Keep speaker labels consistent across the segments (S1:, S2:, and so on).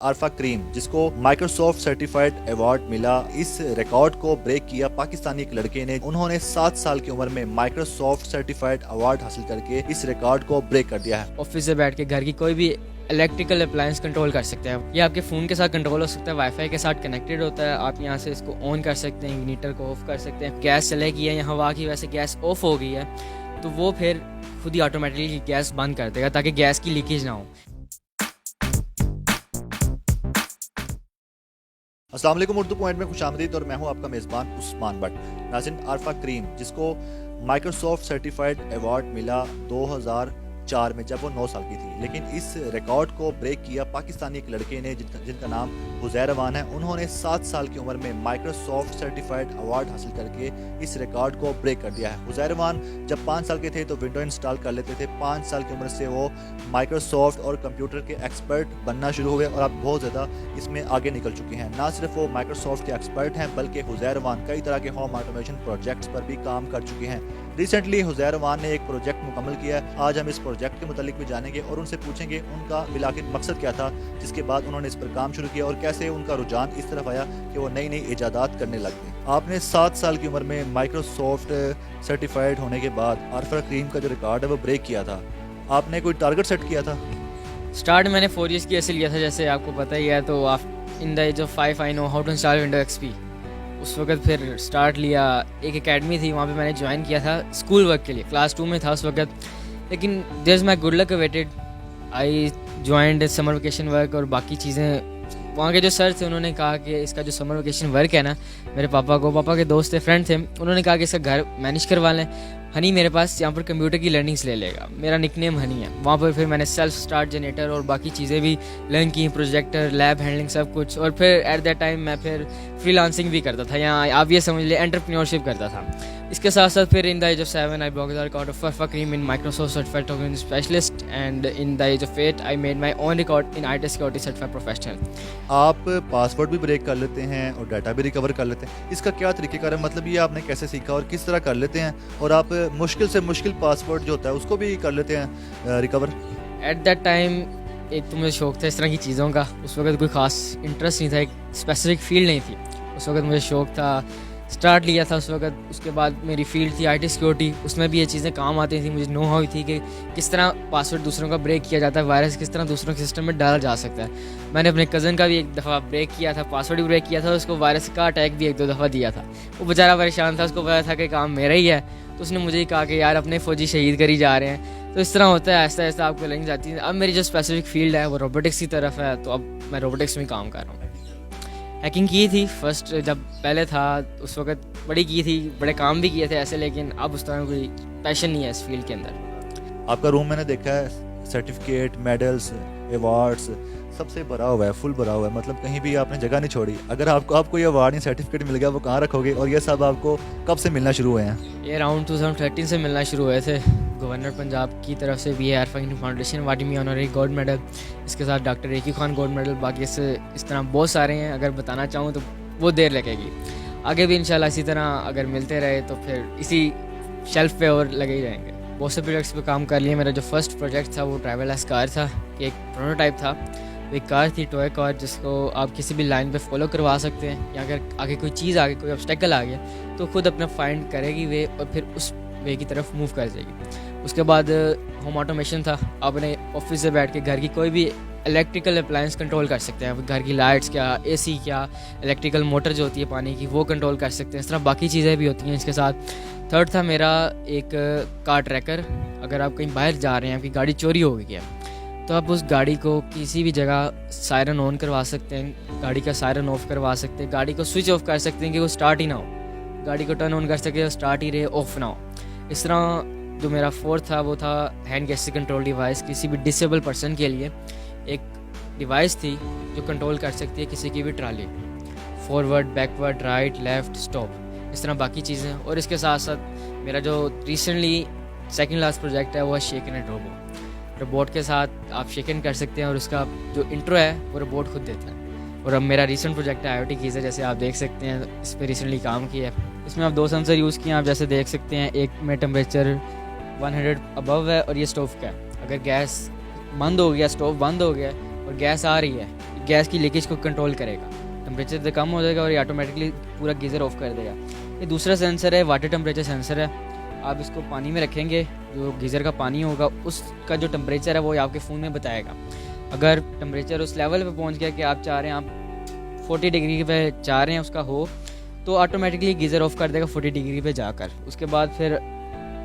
S1: Arfa cream, जिसको Microsoft certified award मिला, इस रिकॉर्ड को ब्रेक किया पाकिस्तानी एक लड़के ने। उन्होंने 7 साल की उम्र में माइक्रोसॉफ्ट सर्टिफाइड अवार्ड हासिल करके इस रिकॉर्ड को ब्रेक कर दिया है।
S2: ऑफिस से बैठ के घर की कोई भी इलेक्ट्रिकल अप्लायंस कंट्रोल कर सकते हैं। ये आपके फ़ोन के साथ कंट्रोल हो सकता है, वाईफाई के साथ कनेक्टेड होता है। आप यहाँ से इसको ऑन कर सकते हैं, इग्निटर को ऑफ कर सकते हैं। गैस चलेगी है या हवा की वजह से गैस ऑफ हो गई है तो वो फिर खुद ही ऑटोमेटिकली गैस बंद कर देगा ताकि गैस की लीकेज ना हो।
S1: अस्सलाम वालेकुम, उर्दू पॉइंट में खुशामदीद और मैं हूं आपका मेज़बान उस्मान भट्ट। नाज़रीन, आरफा क्रीम, जिसको माइक्रोसॉफ्ट सर्टिफाइड अवार्ड मिला 2004 में जब वो 9 साल की थी, लेकिन इस रिकॉर्ड को ब्रेक किया पाकिस्तानी एक लड़के ने जिनका नाम हुज़ैर अवान है। उन्होंने 7 साल की उम्र में माइक्रोसॉफ्ट सर्टिफाइड अवार्ड हासिल करके इस रिकॉर्ड को ब्रेक कर दिया है। हुज़ैर अवान जब 5 साल के थे तो विंडो इंस्टॉल कर लेते थे। 5 साल की उम्र से वो माइक्रोसॉफ्ट और कंप्यूटर के एक्सपर्ट बनना शुरू हो गए और अब बहुत ज़्यादा इसमें आगे निकल चुके हैं। ना सिर्फ वो माइक्रोसॉफ्ट के एक्सपर्ट हैं बल्कि हुज़ैर अवान कई तरह के होम ऑटोमेशन प्रोजेक्ट्स पर भी काम कर चुके हैं। रिसेंटली हुज़ैर अवान ने एक प्रोजेक्ट मुकम्मल किया है। आज हम इस प्रोजेक्ट के मुतालिक भी जानेंगे और उनसे पूछेंगे उनका बिलाखिर मकसद क्या था, जिसके बाद उन्होंने इस पर काम शुरू किया और कैसे उनका रुझान इस तरफ आया कि वो नई नई इजादात करने लग गए। आपने 7 साल की उम्र में माइक्रोसॉफ्ट सर्टिफाइड होने के बाद आरफा क्रीम का जो रिकॉर्ड है वो ब्रेक किया था। आपने कोई टारगेट सेट किया था?
S2: स्टार्ट मैंने 4 ईयर्स की ऐसे लिया था, जैसे आपको पता ही है। तो आप in the age of 5 I know how to install Windows XP. उस वक्त फिर स्टार्ट लिया, एक एकेडमी थी वहाँ पे मैंने ज्वाइन किया था स्कूल वर्क के लिए। क्लास 2 में था उस वक्त, लेकिन there is my good luck awaited. I joined summer vacation work और बाकी चीज़ें। वहाँ के जो सर थे उन्होंने कहा कि इसका जो समर वेकेशन वर्क है ना, मेरे पापा के दोस्त थे, फ्रेंड थे, उन्होंने कहा कि इसका घर मैनेज करवा लें। हनी मेरे पास यहाँ पर कंप्यूटर की लर्निंग्स ले लेगा, मेरा निकनेम हनी है। वहाँ पर फिर मैंने सेल्फ स्टार्ट जनरेटर और बाकी चीज़ें भी लर्न की, प्रोजेक्टर, लैब हैंडलिंग, सब कुछ। और फिर एट दैट टाइम मैं फिर फ्रीलांसिंग भी करता था, यहाँ आप ये समझ ले एंटरप्रेन्योरशिप करता था। इसके साथ साथ फिर in the age of 7 I blog the record of Arfa Karim in Microsoft certified token specialist and in the age of 8 I made my own record in IT security certified professional.
S1: आप पासवर्ड भी break कर लेते हैं और data भी recover कर लेते हैं, इसका क्या तरीक़ेकार है? मतलब ये आपने कैसे सीखा और किस तरह कर लेते हैं? और आप मुश्किल से मुश्किल पासवर्ड जो होता है उसको भी कर लेते हैं रिकवर?
S2: एट दैट टाइम एक तो मुझे शौक था इस तरह की चीज़ों का। उस वक्त कोई ख़ास इंटरेस्ट नहीं था, एक स्पेसिफिक फील्ड नहीं थी। उस वक्त मुझे शौक था, स्टार्ट लिया था उस वक्त। उसके बाद मेरी फील्ड थी IT सिक्योरिटी, उसमें भी ये चीज़ें काम आती थी। मुझे नो हाउ थी कि किस तरह पासवर्ड दूसरों का ब्रेक किया जाता है, वायरस किस तरह दूसरों के सिस्टम में डाला जा सकता है। मैंने अपने कज़न का भी एक दफ़ा ब्रेक किया था, पासवर्ड भी ब्रेक किया था, उसको वायरस का अटैक भी 1-2 दफ़ा दिया था। वो बेचारा परेशान था, उसको पता था कि काम मेरा ही है, तो उसने मुझे ही कहा कि यार अपने फ़ौजी शहीद करी जा रहे हैं। तो इस तरह होता है, ऐसा ऐसा आपको लर्निंग जाती है। अब मेरी जो स्पेसिफिक फील्ड है वो रोबोटिक्स की तरफ है, तो अब मैं रोबोटिक्स में काम कर रहा हूँ। हैकिंग की थी फर्स्ट, जब पहले था उस वक्त बड़ी की थी, बड़े काम भी किए थे ऐसे, लेकिन अब उस तरह कोई पैशन नहीं है इस फील्ड के अंदर।
S1: आपका रूम मैंने देखा है, सर्टिफिकेट, मेडल्स, अवार्ड्स सबसे भरा हुआ है, फुल भरा हुआ है। मतलब कहीं भी आपने जगह नहीं छोड़ी। अगर आपको ये अवार्ड या सर्टिफिकेट मिल गया, वो कहाँ रखोगे? और ये सब आपको कब से मिलना शुरू हुए हैं?
S2: ये अराउंड 2013 से मिलना शुरू हुए थे। गवर्नर पंजाब की तरफ से भी है आरफा फाउंडेशन अवार्ड में ऑनररी गोल्ड मेडल, इसके साथ डॉक्टर एकी खान गोल्ड मेडल, बाकी इस तरह बहुत सारे हैं। अगर बताना चाहूँ तो वो देर लगेगी। आगे भी इंशाल्लाह इसी तरह अगर मिलते रहे तो फिर इसी शेल्फ पे और लगे ही रहेंगे। बहुत से प्रोजेक्ट्स पे काम कर लिए। मेरा जो फर्स्ट प्रोजेक्ट था वो ट्रैवल एस कार था, कि एक प्रोटोटाइप था। एक कार थी, टॉय कार, जिसको आप किसी भी लाइन पे फॉलो करवा सकते हैं, या अगर आगे कोई चीज़ आ गई, कोई ऑब्स्टेकल आ गया तो खुद अपना फाइंड करेगी वे और फिर उस वे की तरफ मूव कर जाएगी। उसके बाद होम ऑटोमेशन था। आप अपने ऑफिस से बैठ के घर की कोई भी इलेक्ट्रिकल अप्लायंस कंट्रोल कर सकते हैं। घर की लाइट्स क्या, AC क्या, इलेक्ट्रिकल मोटर जो होती है पानी की, वो कंट्रोल कर सकते हैं। इस तरह बाकी चीज़ें भी होती हैं इसके साथ। थर्ड था मेरा एक कार ट्रैकर। अगर आप कहीं बाहर जा रहे हैं, आपकी गाड़ी चोरी हो गई है, तो आप उस गाड़ी को किसी भी जगह सायरन ऑन करवा सकते हैं, गाड़ी का सायरन ऑफ करवा सकते हैं, गाड़ी को स्विच ऑफ कर सकते हैं कि वो स्टार्ट ही ना हो, गाड़ी को टर्न ऑन कर सकते हैं स्टार्ट ही रहे, ऑफ ना हो। इस तरह जो मेरा फोर्थ था वो था हैंड गेस्चर कंट्रोल डिवाइस। किसी भी डिसेबल पर्सन के लिए एक डिवाइस थी जो कंट्रोल कर सकती है किसी की भी trolley, forward, backward, right, left, stop, इस तरह बाकी चीज़ें। और इसके साथ साथ मेरा जो रिसेंटली सेकंड लास्ट प्रोजेक्ट है वो है शेकन एंड रोबोट के साथ आप शेकन कर सकते हैं और उसका जो इंट्रो है वो रोबोट खुद देता है। और अब मेरा रीसेंट प्रोजेक्ट है IoT गीज़र, जैसे आप देख सकते हैं, इस पर रिसेंटली काम किया है। इसमें आप 2 सेंसर यूज़ किए हैं, आप जैसे देख सकते हैं। एक में टेम्परेचर 100 अबव है और ये स्टोव का है। अगर गैस बंद हो गया, स्टोव बंद हो गया और गैस आ रही है, गैस की लीकेज को कंट्रोल करेगा। टेम्परेचर कम हो जाएगा और ये ऑटोमेटिकली पूरा गीज़र ऑफ कर देगा। ये दूसरा सेंसर है, वाटर टेम्परेचर सेंसर है। आप इसको पानी में रखेंगे, जो गीज़र का पानी होगा उसका जो टेम्परेचर है वो आपके फ़ोन में बताएगा। अगर टेम्परेचर उस लेवल पे पहुंच गया कि आप चाह रहे हैं, आप 40 डिग्री पे चाह रहे हैं उसका हो, तो ऑटोमेटिकली गीज़र ऑफ कर देगा 40 डिग्री पे जाकर। उसके बाद फिर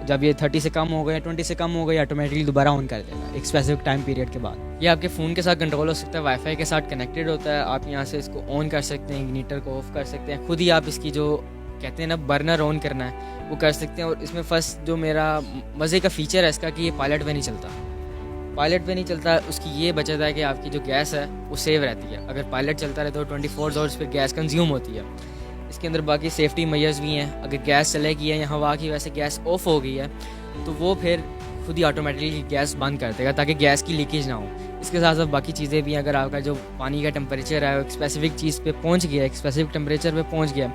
S2: जब ये 30 से कम हो गए, 20 से कम हो गए, ऑटोमेटिकली दोबारा ऑन कर देगा एक स्पेसिफिक टाइम पीरियड के बाद। ये आपके फ़ोन के साथ कंट्रोल हो सकता है, वाईफाई के साथ कनेक्टेड होता है। आप यहाँ से इसको ऑन कर सकते हैं, इग्निटर को ऑफ कर सकते हैं, खुद ही आप इसकी जो कहते हैं ना बर्नर ऑन करना है वो कर सकते हैं। और इसमें फर्स्ट जो मेरा मज़े का फ़ीचर है इसका कि ये पायलट पे नहीं चलता। पायलट पे नहीं चलता, उसकी ये बचत है कि आपकी जो गैस है वो सेव रहती है। अगर पायलट चलता रहे तो 24 आवर्स पे गैस कंज्यूम होती है। इसके अंदर बाकी सेफ्टी मेजर्स भी हैं। अगर गैस चलेगी है या हवा की वजह से गैस ऑफ हो गई है तो वो फिर खुद ही ऑटोमेटिकली गैस बंद कर देगा ताकि गैस की लीकेज ना हो। इसके साथ साथ बाकी चीज़ें भी हैं। अगर आपका जो पानी का टेम्परेचर है एक स्पेसिफिक चीज़ पे पहुंच गया, एक स्पेसिफिक टेम्परेचर पे पहुंच गया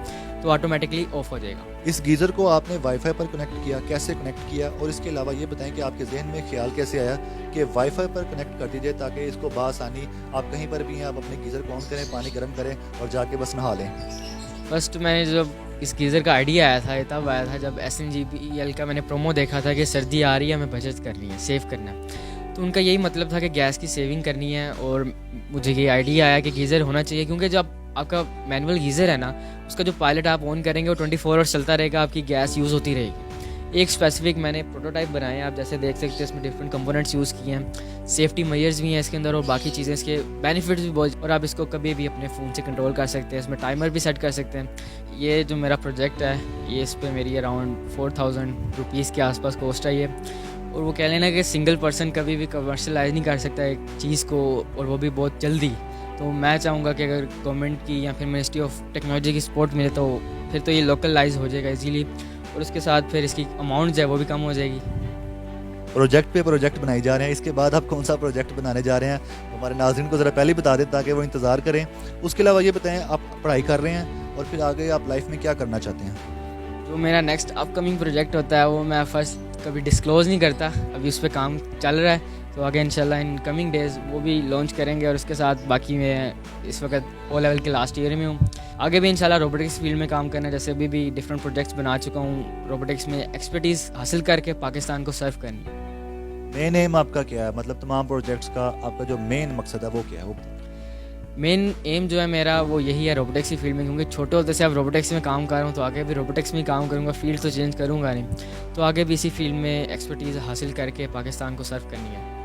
S2: तो ऑटोमेटिकली ऑफ हो जाएगा।
S1: इस गीज़र को आपने वाईफाई पर कनेक्ट किया, कैसे कनेक्ट किया? और इसके अलावा ये बताएं कि आपके जहन में ख्याल कैसे आया कि वाईफाई पर कनेक्ट कर दीजिए ताकि इसको बासानी आप कहीं पर भी हैं, आप अपने गीज़र को ऑन करें, पानी गर्म करें और जाके बस नहा लें।
S2: फर्स्ट मैंने जब इस गीज़र का आइडिया आया था, ये तब आया था जब SNGPL का मैंने प्रोमो देखा था कि सर्दी आ रही है, हमें बचत करनी है, सेव करना है। तो उनका यही मतलब था कि गैस की सेविंग करनी है। और मुझे ये आइडिया आया कि गीज़र होना चाहिए, क्योंकि जब आपका मैनुअल गीज़र है ना, उसका जो पायलट आप ऑन करेंगे वो 24 आवर्स चलता रहेगा, आपकी गैस यूज़ होती रहेगी। एक स्पेसिफिक मैंने प्रोटोटाइप बनाए हैं, आप जैसे देख सकते हैं इसमें डिफरेंट कंपोनेंट्स यूज़ किए हैं, सेफ्टी मेजर्स भी हैं इसके अंदर और बाकी चीज़ें, इसके बेनिफिट्स भी बहुत। और आप इसको कभी भी अपने फ़ोन से कंट्रोल कर सकते हैं, इसमें टाइमर भी सेट कर सकते हैं। ये जो मेरा प्रोजेक्ट है ये इस पर मेरी अराउंड 4000 रुपीज़ के आसपास कॉस्ट है ये। और वो कह लेना कि सिंगल पर्सन कभी भी कमर्शलाइज नहीं कर सकता एक चीज़ को, और वो भी बहुत जल्दी। तो मैं चाहूँगा कि अगर गवर्नमेंट की या फिर मिनिस्ट्री ऑफ टेक्नोलॉजी की सपोर्ट मिले तो फिर तो ये लोकलाइज हो जाएगा इजीली, और उसके साथ फिर इसकी अमाउंट जो है वो भी कम हो जाएगी।
S1: प्रोजेक्ट पे प्रोजेक्ट बनाई जा रहे हैं, इसके बाद आप कौन सा प्रोजेक्ट बनाने जा रहे हैं हमारे नाज़रीन को ज़रा पहले बता दें ताकि वो इंतज़ार करें। उसके अलावा ये बताएं आप पढ़ाई कर रहे हैं और फिर आगे आप लाइफ में क्या करना चाहते हैं?
S2: जो मेरा नेक्स्ट अपकमिंग प्रोजेक्ट होता है वो मैं फर्स्ट कभी डिस्क्लोज़ नहीं करता, अभी उस पर काम चल रहा है। तो आगे इंशाल्लाह इन कमिंग डेज़ वो भी लॉन्च करेंगे। और उसके साथ बाकी मैं इस वक्त ओ लेवल के लास्ट ईयर में हूँ, आगे भी इंशाल्लाह रोबोटिक्स फील्ड में काम करना है। जैसे अभी भी डिफरेंट प्रोजेक्ट्स बना चुका हूँ, रोबोटिक्स में एक्सपर्टीज़ हासिल करके पाकिस्तान को सर्व करनी है।
S1: मेन एम आपका क्या है, मतलब तमाम प्रोजेक्ट्स का आपका जो मेन मकसद है वो क्या है? वो
S2: मेन एम जो है मेरा वो यही है रोबोटिक्स की फील्ड में, क्योंकि छोटे होते से अब रोबोटिक्स में काम कर रहा हूँ तो आगे भी रोबोटिक्स में ही काम करूँगा, फील्ड तो चेंज करूँगा नहीं। तो आगे भी इसी फील्ड में एक्सपर्टीज़ हासिल करके पाकिस्तान को सर्व करनी है।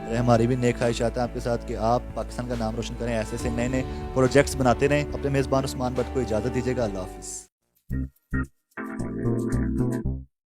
S1: हमारी भी नेक ख्वाहिशात हैं आपके साथ कि आप पाकिस्तान का नाम रोशन करें, ऐसे ऐसे नए नए प्रोजेक्ट्स बनाते रहें। अपने मेज़बान उस्मान भट्ट को इजाज़त दीजिएगा। अल्लाह हाफिज़।